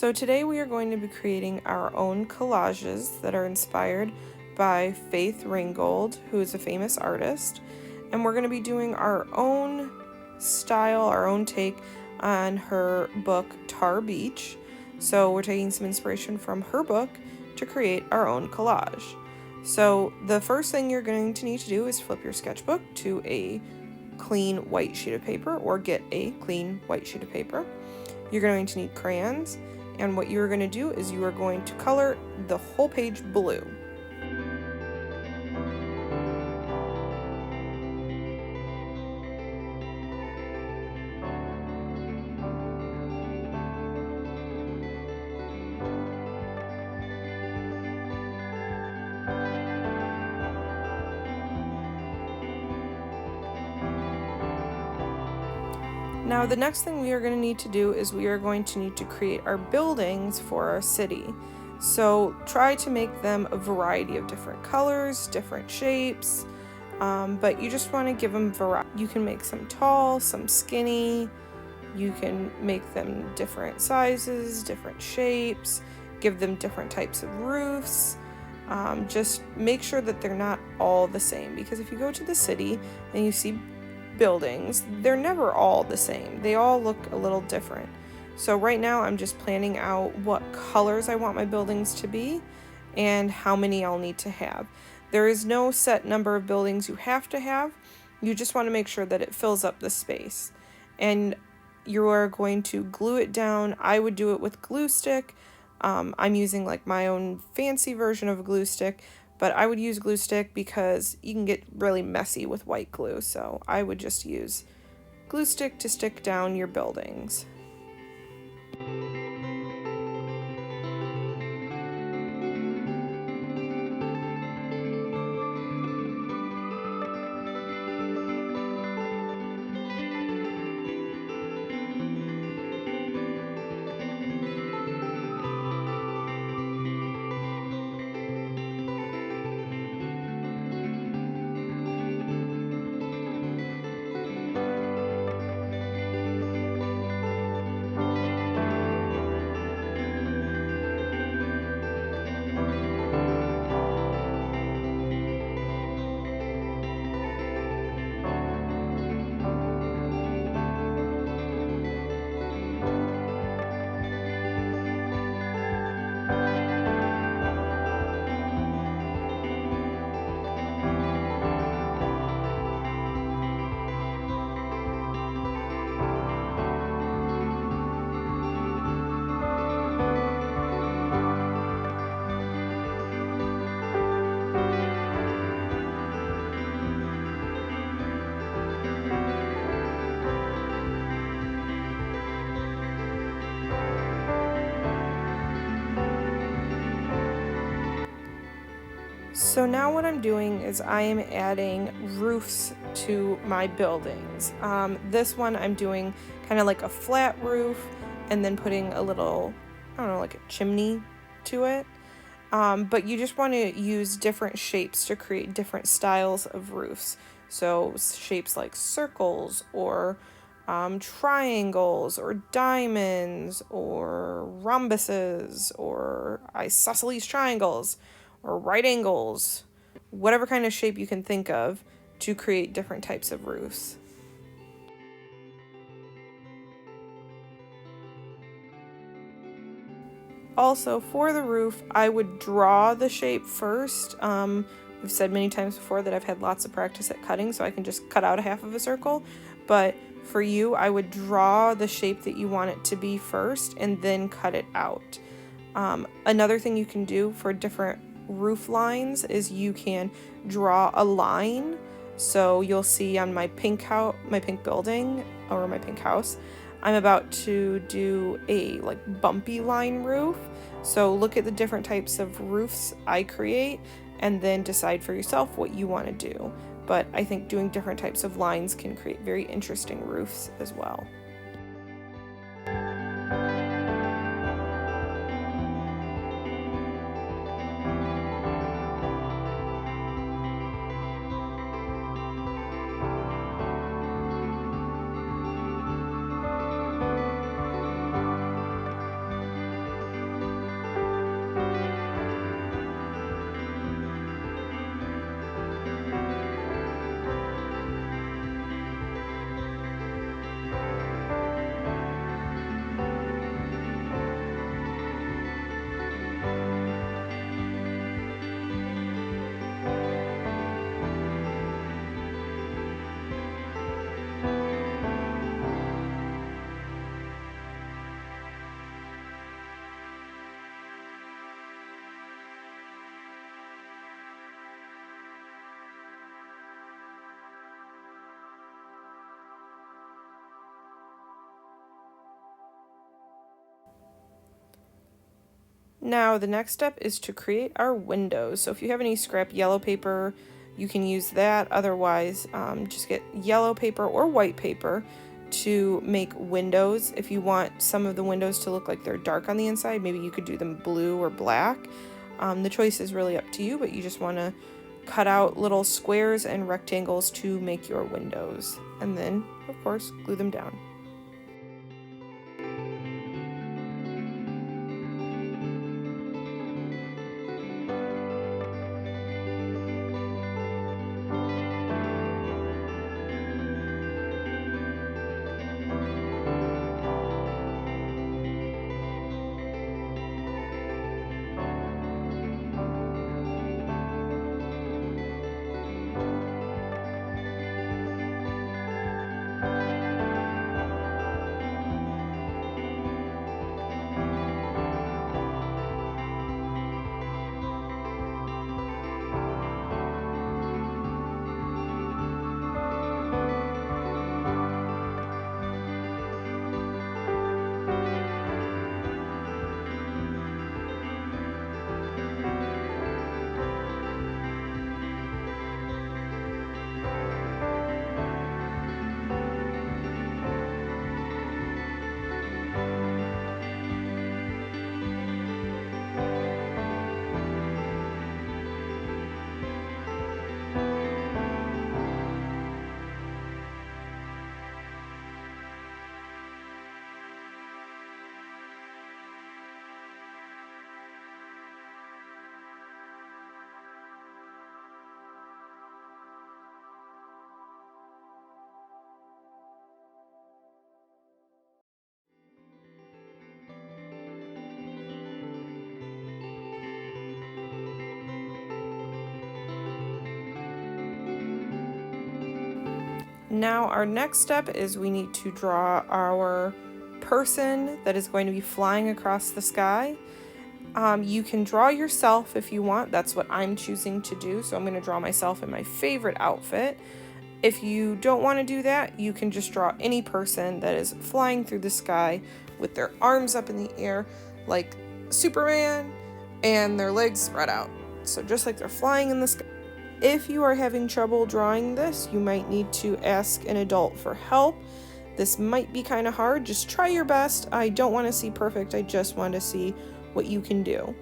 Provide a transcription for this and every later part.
So today we are going to be creating our own collages that are inspired by Faith Ringgold, who is a famous artist, and we're going to be doing our own style, our own take on her book Tar Beach. So we're taking some inspiration from her book to create our own collage. So the first thing you're going to need to do is flip your sketchbook to a clean white sheet of paper, or get a clean white sheet of paper. You're going to need crayons, and what you're going to do is you are going to color the whole page blue. Now the next thing we are going to need to do is we are going to need to create our buildings for our city. So try to make them a variety of different colors, different shapes, but you just want to give them variety. You can make some tall, some skinny, you can make them different sizes, different shapes, give them different types of roofs. Just make sure that they're not all the same, because if you go to the city and you see buildings, they're never all the same. They all look a little different. So right now I'm just planning out what colors I want my buildings to be and how many I'll need to have. There is no set number of buildings you have to have. You just want to make sure that it fills up the space. And you are going to glue it down. I would do it with glue stick. I'm using like my own fancy version of a glue stick, but I would use glue stick because you can get really messy with white glue. So I would just use glue stick to stick down your buildings. So now what I'm doing is I am adding roofs to my buildings. This one I'm doing kind of like a flat roof and then putting a little, I don't know, like a chimney to it. But you just want to use different shapes to create different styles of roofs. So shapes like circles or triangles or diamonds or rhombuses or isosceles triangles or right angles, whatever kind of shape you can think of to create different types of roofs. Also, for the roof, I would draw the shape first. I've said many times before that I've had lots of practice at cutting, so I can just cut out a half of a circle. But for you, I would draw the shape that you want it to be first and then cut it out. Another thing you can do for different roof lines is you can draw a line. So you'll see on my pink building or my pink house, I'm about to do a like bumpy line roof. So look at the different types of roofs I create and then decide for yourself what you want to do. But I think doing different types of lines can create very interesting roofs as well. Now the next step is to create our windows. So if you have any scrap yellow paper, you can use that. Otherwise, just get yellow paper or white paper to make windows. If you want some of the windows to look like they're dark on the inside, maybe you could do them blue or black. The choice is really up to you, but you just want to cut out little squares and rectangles to make your windows. And then, of course, glue them down. Now our next step is we need to draw our person that is going to be flying across the sky. You can draw yourself if you want. That's what I'm choosing to do. So I'm going to draw myself in my favorite outfit. If you don't want to do that, you can just draw any person that is flying through the sky with their arms up in the air like Superman and their legs spread out. So just like they're flying in the sky. If you are having trouble drawing this, you might need to ask an adult for help. This might be kind of hard. Just try your best. I don't want to see perfect. I just want to see what you can do.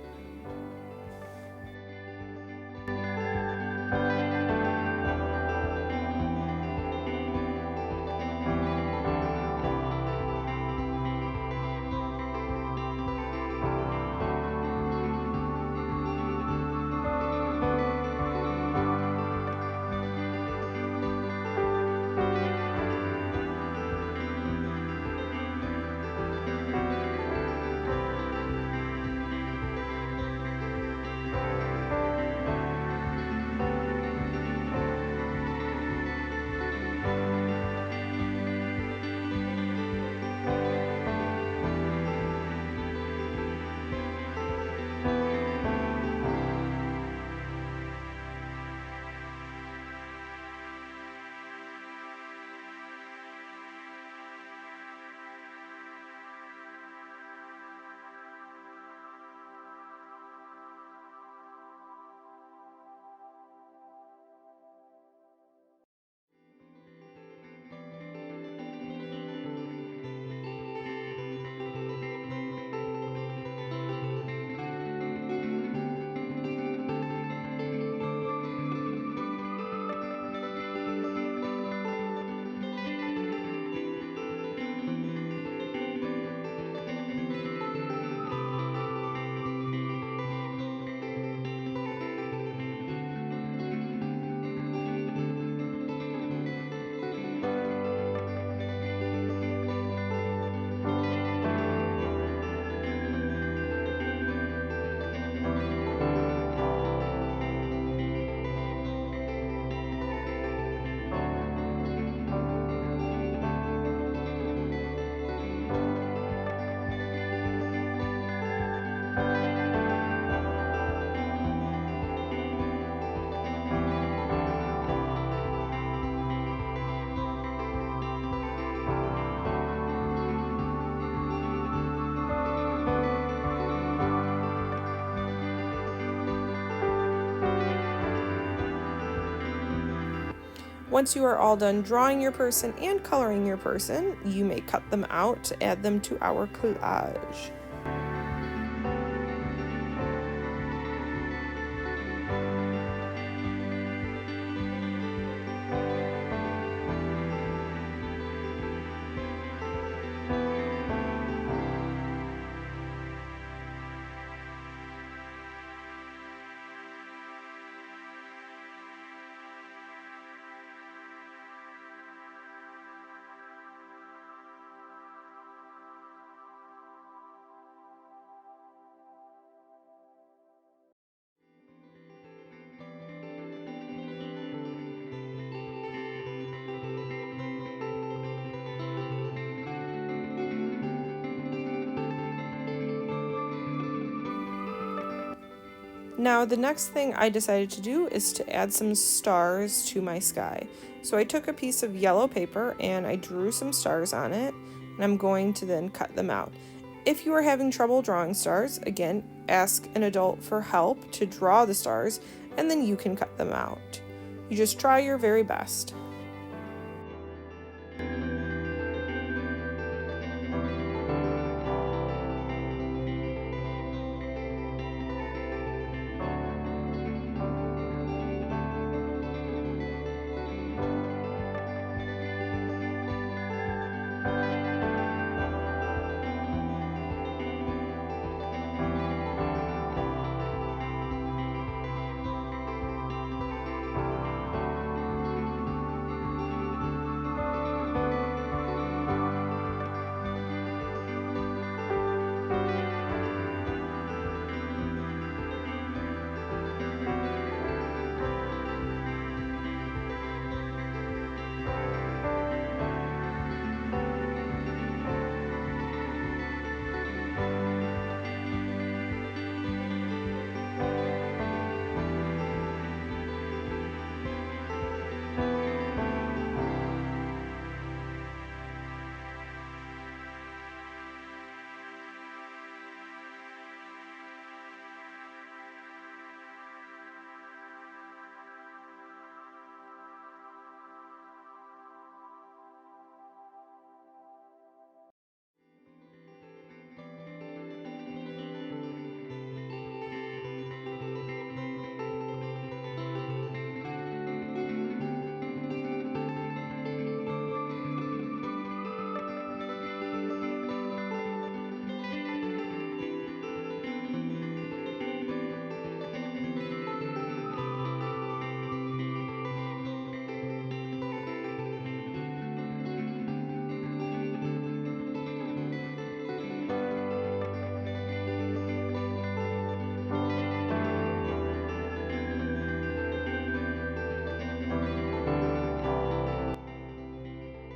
Once you are all done drawing your person and coloring your person, you may cut them out to add them to our collage. Now the next thing I decided to do is to add some stars to my sky. So I took a piece of yellow paper and I drew some stars on it, and I'm going to then cut them out. If you are having trouble drawing stars, again, ask an adult for help to draw the stars, and then you can cut them out. You just try your very best.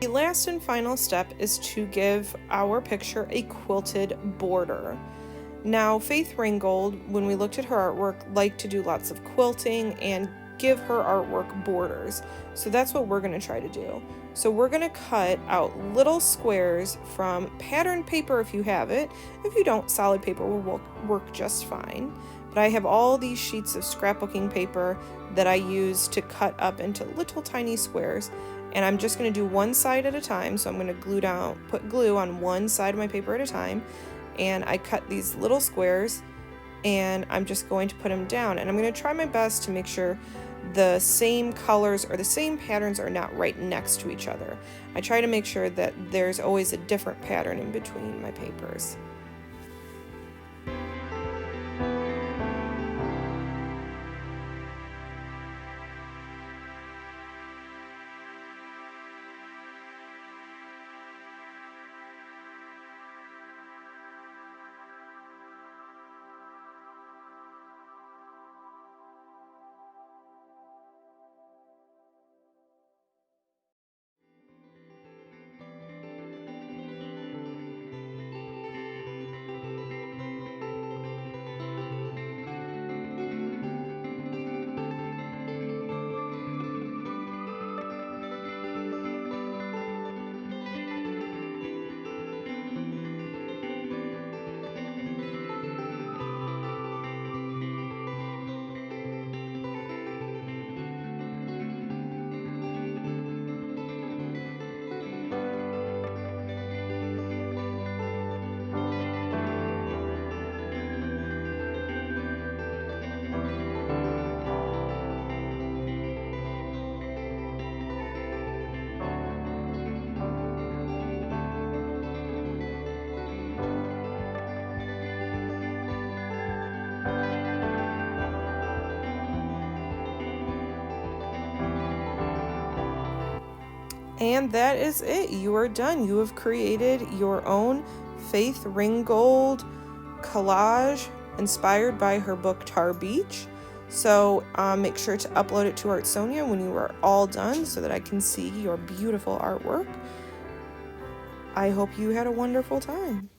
The last and final step is to give our picture a quilted border. Now, Faith Ringgold, when we looked at her artwork, liked to do lots of quilting and give her artwork borders. So that's what we're going to try to do. So we're going to cut out little squares from patterned paper if you have it. If you don't, solid paper will work just fine. But I have all these sheets of scrapbooking paper that I use to cut up into little tiny squares. And I'm just going to do one side at a time. So I'm going to put glue on one side of my paper at a time. And I cut these little squares and I'm just going to put them down. And I'm going to try my best to make sure the same colors or the same patterns are not right next to each other. I try to make sure that there's always a different pattern in between my papers. And that is it. You are done. You have created your own Faith Ringgold collage inspired by her book Tar Beach. So make sure to upload it to Artsonia when you are all done so that I can see your beautiful artwork. I hope you had a wonderful time.